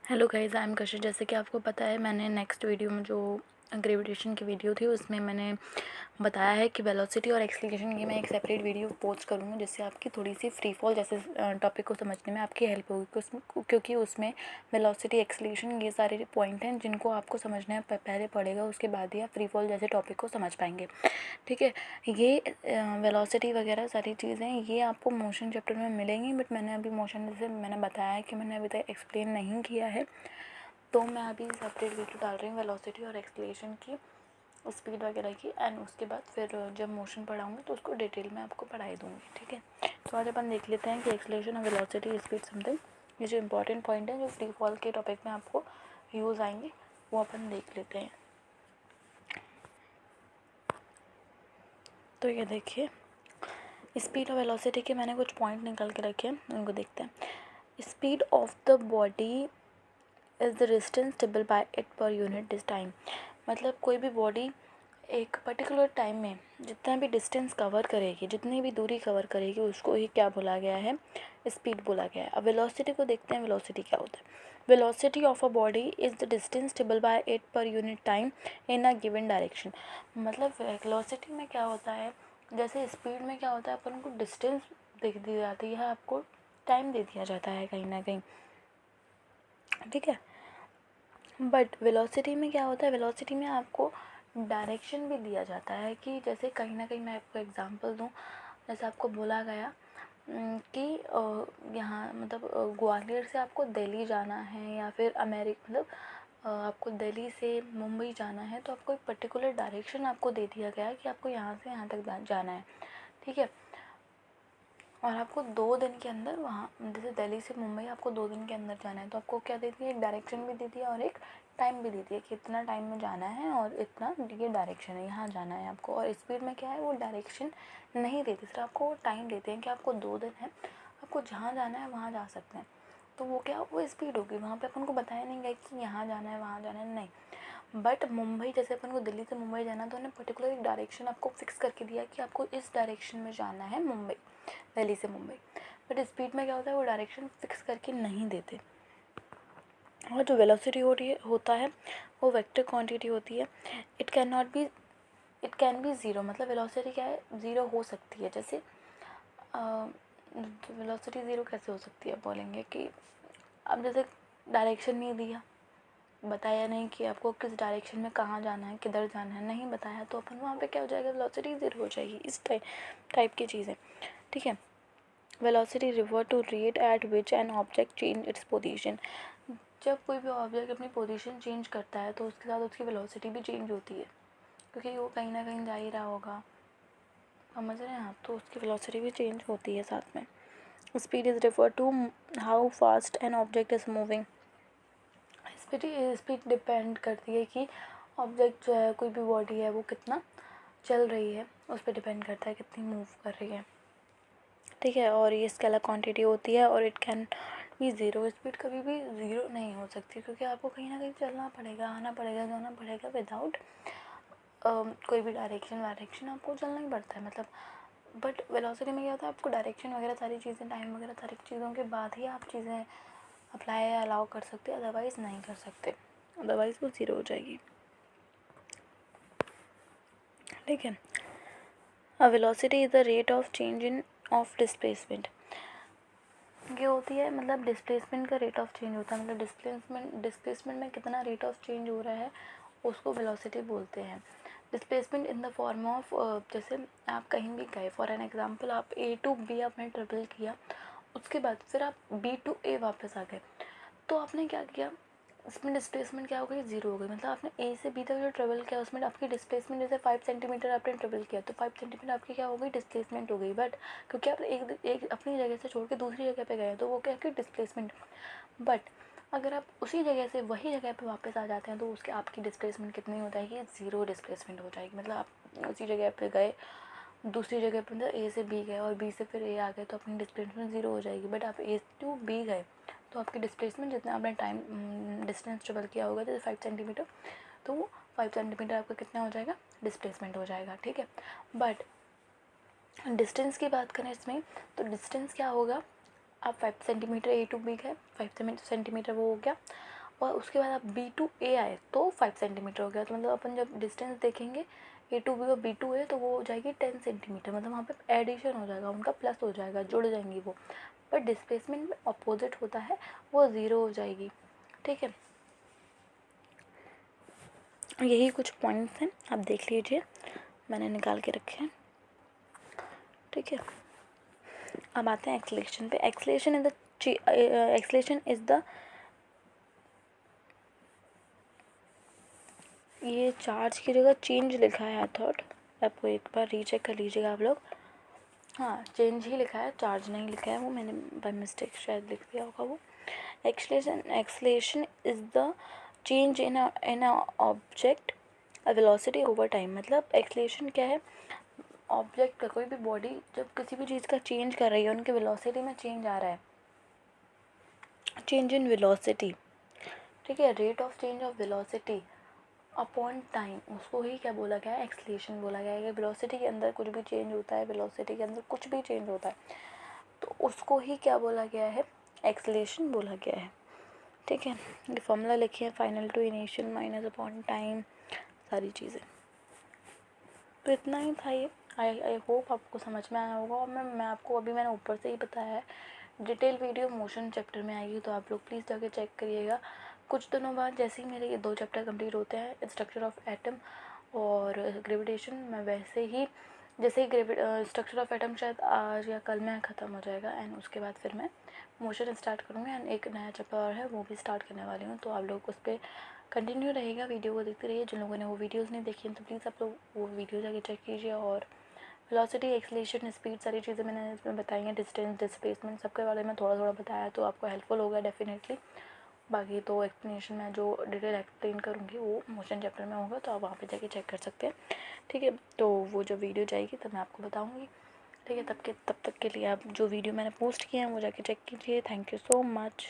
Hello guys, I am कशिश। जैसे कि आपको पता है, मैंने नेक्स्ट वीडियो में जो ग्रेविटेशन की वीडियो थी उसमें मैंने बताया है कि वेलोसिटी और एक्सीलरेशन की मैं एक सेपरेट वीडियो पोस्ट करूँगी, जिससे आपकी थोड़ी सी फ्री फॉल जैसे टॉपिक को समझने में आपकी हेल्प होगी, क्योंकि उसमें वेलोसिटी, एक्सीलरेशन ये सारे पॉइंट हैं जिनको आपको समझना पहले पड़ेगा, उसके बाद ही आप फ्री फॉल जैसे टॉपिक को समझ पाएंगे। ठीक है, ये वेलोसिटी वगैरह सारी चीज़ें ये आपको मोशन चैप्टर में मिलेंगी, बट मैंने अभी मोशन जैसे मैंने बताया है कि मैंने अभी तक एक्सप्लेन नहीं किया है, तो मैं अभी सेपरेट वीडियो डाल रही हूँ वेलोसिटी और एक्सीलरेशन की, स्पीड वगैरह की, एंड उसके बाद फिर जब मोशन पढ़ाऊँगी तो उसको डिटेल में आपको पढ़ाई दूँगी। ठीक है, तो आज अपन देख लेते हैं कि एक्सीलरेशन और वेलोसिटी, स्पीड, समथिंग, ये जो इंपॉर्टेंट पॉइंट है जो फ्री फॉल के टॉपिक में आपको यूज़ आएंगे वो अपन देख लेते हैं। तो ये देखिए, स्पीड और वेलोसिटी के मैंने कुछ पॉइंट निकाल के रखे हैं, उनको देखते हैं। Speed of the body is the distance travel by it per unit this time. मतलब कोई भी बॉडी एक पर्टिकुलर टाइम में जितना भी डिस्टेंस कवर करेगी, जितनी भी दूरी कवर करेगी, उसको ही क्या बोला गया है? स्पीड बोला गया है। अब वेलोसिटी को देखते हैं, वेलोसिटी क्या होता है। Velocity of a body is the distance travel by it per unit time in a given direction. मतलब वेलोसिटी में क्या होता है, जैसे स्पीड में क्या होता है, अपन को डिस्टेंस दे दी जाती है, आपको टाइम दे दिया जाता है कहीं ना कहीं। ठीक है, बट वेलोसिटी में क्या होता है, वेलोसिटी में आपको डायरेक्शन भी दिया जाता है कि जैसे कहीं ना कहीं मैं आपको एग्जांपल दूँ, जैसे आपको बोला गया कि यहाँ मतलब ग्वालियर से आपको दिल्ली जाना है, या फिर मतलब आपको दिल्ली से मुंबई जाना है, तो आपको एक पर्टिकुलर डायरेक्शन आपको दे दिया गया है कि आपको यहाँ से यहाँ तक जाना है। ठीक है, और आपको 2 दिन के अंदर वहाँ, जैसे दिल्ली से मुंबई आपको 2 दिन के अंदर जाना है, तो आपको क्या दे दिया, एक डायरेक्शन भी दे दिया और एक टाइम भी दे दिया कि इतना टाइम में जाना है और इतना ये डायरेक्शन है, यहाँ जाना है आपको। और स्पीड में क्या है, वो डायरेक्शन नहीं देते, सिर्फ आपको टाइम देते हैं कि आपको 2 दिन है, आपको जहाँ जाना है वहाँ जा सकते हैं। तो वो क्या, वो स्पीड होगी। वहाँ पे अपन को बताया नहीं गया कि यहाँ जाना है वहाँ जाना है, नहीं। बट मुंबई, जैसे अपन को दिल्ली से मुंबई जाना, तो उन्हें पर्टिकुलर एक डायरेक्शन आपको फिक्स करके दिया कि आपको इस डायरेक्शन में जाना है मुंबई, दिल्ली से मुंबई। बट स्पीड में क्या होता है, वो डायरेक्शन फिक्स करके नहीं देते। और जो वेलोसिटी होता है वो वेक्टर क्वांटिटी होती है। It can be zero. मतलब वेलोसिटी क्या है, ज़ीरो हो सकती है। जैसे वेलोसिटी ज़ीरो कैसे हो सकती है, बोलेंगे कि अब जैसे डायरेक्शन नहीं दिया, बताया नहीं कि आपको किस डायरेक्शन में कहाँ जाना है, किधर जाना है, नहीं बताया, तो अपन वहाँ पे क्या हो जाएगा, वेलोसिटी ज़ीरो हो जाएगी। इस टाइप की चीज़ें। ठीक है, velocity refer to rate at which an object change its position. जब कोई भी ऑब्जेक्ट अपनी पोजीशन चेंज करता है तो उसके साथ उसकी वेलोसिटी भी चेंज होती है, क्योंकि वो कहीं ना कहीं जा ही रहा होगा, समझ रहे हैं आप, तो उसकी वेलोसिटी भी चेंज होती है साथ में। Speed is refer to how fast an object is moving. Speed depend करती है कि ऑब्जेक्ट जो है, कोई भी बॉडी है, वो कितना चल रही है, उस पर डिपेंड करता है कितनी मूव कर रही है। ठीक है, और ये स्केलर क्वांटिटी होती है, और इट कैन भी ज़ीरो। स्पीड कभी भी ज़ीरो नहीं हो सकती, क्योंकि आपको कहीं ना कहीं चलना पड़ेगा, आना पड़ेगा, जाना पड़ेगा। विदाउट कोई भी डायरेक्शन आपको चलना ही पड़ता है। मतलब बट वेलोसिटी में क्या होता है, आपको डायरेक्शन वगैरह सारी चीज़ें, टाइम वगैरह सारी चीज़ों के बाद ही आप चीज़ें अप्लाई या अलाउ कर सकते हैं, अदरवाइज़ नहीं कर सकते, अदरवाइज़ वो ज़ीरो हो जाएगी। ठीक है, velocity is the rate of change in of displacement. ये होती है, मतलब डिस्प्लेसमेंट का रेट ऑफ चेंज होता है, मतलब डिस्प्लेसमेंट में कितना रेट ऑफ चेंज हो रहा है, उसको वेलोसिटी बोलते हैं। Displacement in the form of, जैसे आप कहीं भी गए, फॉर एन एग्जांपल आप A to B आपने ट्रेवल किया, उसके बाद फिर आप B to A वापस आ गए, तो आपने क्या किया, इसमें डिस्प्लेसमेंट क्या हो गई, ज़ीरो हो गई। मतलब आपने A से B तक जो ट्रेवल किया, उसमें आपकी डिस्प्लेसमेंट, जैसे 5 सेंटीमीटर आपने ट्रेवल किया, तो 5 सेंटीमीटर आपकी क्या हो गई, डिस्प्लेसमेंट हो गई। बट क्योंकि आप एक अपनी जगह से छोड़ के दूसरी जगह पे गए, तो वो क्या कि डिस्प्लेसमेंट। बट अगर आप उसी जगह से वही जगह पे वापस आ जाते हैं, तो उसके आपकी डिस्प्लेसमेंट कितनी हो जाएगी, ज़ीरो डिस्प्लेसमेंट हो जाएगी। मतलब आप उसी जगह पे गए, दूसरी जगह पे, मतलब A से B गए और B से फिर A आ गए, तो अपनी डिस्प्लेसमेंट ज़ीरो हो जाएगी। बट आप A to B गए, तो आपकी डिस्प्लेसमेंट, जितना आपने टाइम डिस्टेंस ट्रेवल किया होगा, जैसे 5 सेंटीमीटर, तो वो 5 सेंटीमीटर आपका कितना हो जाएगा, डिस्प्लेसमेंट हो जाएगा। ठीक है, बट डिस्टेंस की बात करें इसमें, तो डिस्टेंस क्या होगा, आप 5 सेंटीमीटर A to B गए, 5 सेंटीमीटर वो हो गया, और उसके बाद आप बी टू ए आए तो 5 सेंटीमीटर हो गया। तो मतलब अपन जब डिस्टेंस देखेंगे ए टू बी और बी टू ए तो वो हो जाएगी 10 सेंटीमीटर, मतलब वहाँ पे एडिशन हो जाएगा, उनका प्लस हो जाएगा, जुड़ जाएंगी वो। बट डिस्प्लेसमेंट में अपोजिट होता है, वो ज़ीरो हो जाएगी। ठीक है, यही कुछ पॉइंट्स हैं, आप देख लीजिए, मैंने निकाल के रखे हैं। ठीक है, अब आते हैं एक्सलेशन पे। Acceleration is the acceleration is the, ये चार्ज की जगह चेंज लिखा है, आई थॉट आपको एक बार रीचेक कर लीजिएगा आप लोग। हाँ, चेंज ही लिखा है, चार्ज नहीं लिखा है, वो मैंने बाय मिस्टेक शायद लिख दिया होगा वो। Acceleration is the change in a object velocity over time. मतलब एक्सलेशन क्या है, ऑब्जेक्ट का, कोई भी बॉडी जब किसी भी चीज़ का चेंज कर रही है, उनके वेलोसिटी में चेंज आ रहा है, चेंज इन वेलोसिटी। ठीक है, rate of change of velocity upon time, उसको ही क्या बोला गया है, एक्सलेशन बोला गया है। कि वेलोसिटी के अंदर कुछ भी चेंज होता है, वेलोसिटी के अंदर कुछ भी चेंज होता है, तो उसको ही क्या बोला गया है, एक्सलेशन बोला गया है। ठीक है, ये फॉर्मूला लिखे हैं, final to initial minus upon time, सारी चीज़ें। तो इतना ही था ये। आई होप आपको समझ में आया होगा। और मैं आपको अभी मैंने ऊपर से ही बताया है, डिटेल वीडियो मोशन चैप्टर में आएगी, तो आप लोग प्लीज़ जाके चेक करिएगा। कुछ दिनों बाद जैसे ही मेरे ये 2 चैप्टर कंप्लीट होते हैं, स्ट्रक्चर ऑफ एटम और ग्रेविटेशन, मैं वैसे ही जैसे ही स्ट्रक्चर ऑफ एटम शायद आज या कल में ख़त्म हो जाएगा, एंड उसके बाद फिर मैं मोशन स्टार्ट करूँगी, एंड एक नया चैप्टर और है वो भी स्टार्ट करने वाली हूँ। तो आप लोग उस पर कंटिन्यू रहेगा, वीडियो को देखते रहिए। जिन लोगों ने वो वीडियोज़ नहीं देखी हैं तो प्लीज़ आप लोग वो वीडियो जाके चेक कीजिए। और वेलोसिटी, एक्सलेशन, स्पीड, सारी चीज़ें मैंने इसमें बताई हैं, डिस्टेंस, डिस्प्लेसमेंट, सबके बारे में थोड़ा थोड़ा बताया, तो आपको हेल्पफुल होगा डेफिनेटली। बाकी तो एक्सप्लेनेशन मैं जो डिटेल एक्सप्लेन करूँगी वो मोशन चैप्टर में होगा, तो आप वहाँ पे जाके चेक कर सकते हैं। ठीक है, तो वो जो वीडियो जाएगी तब मैं आपको बताऊँगी। ठीक है, तब तक के लिए आप जो वीडियो मैंने पोस्ट किए हैं वो जाके चेक कीजिए। Thank you so much.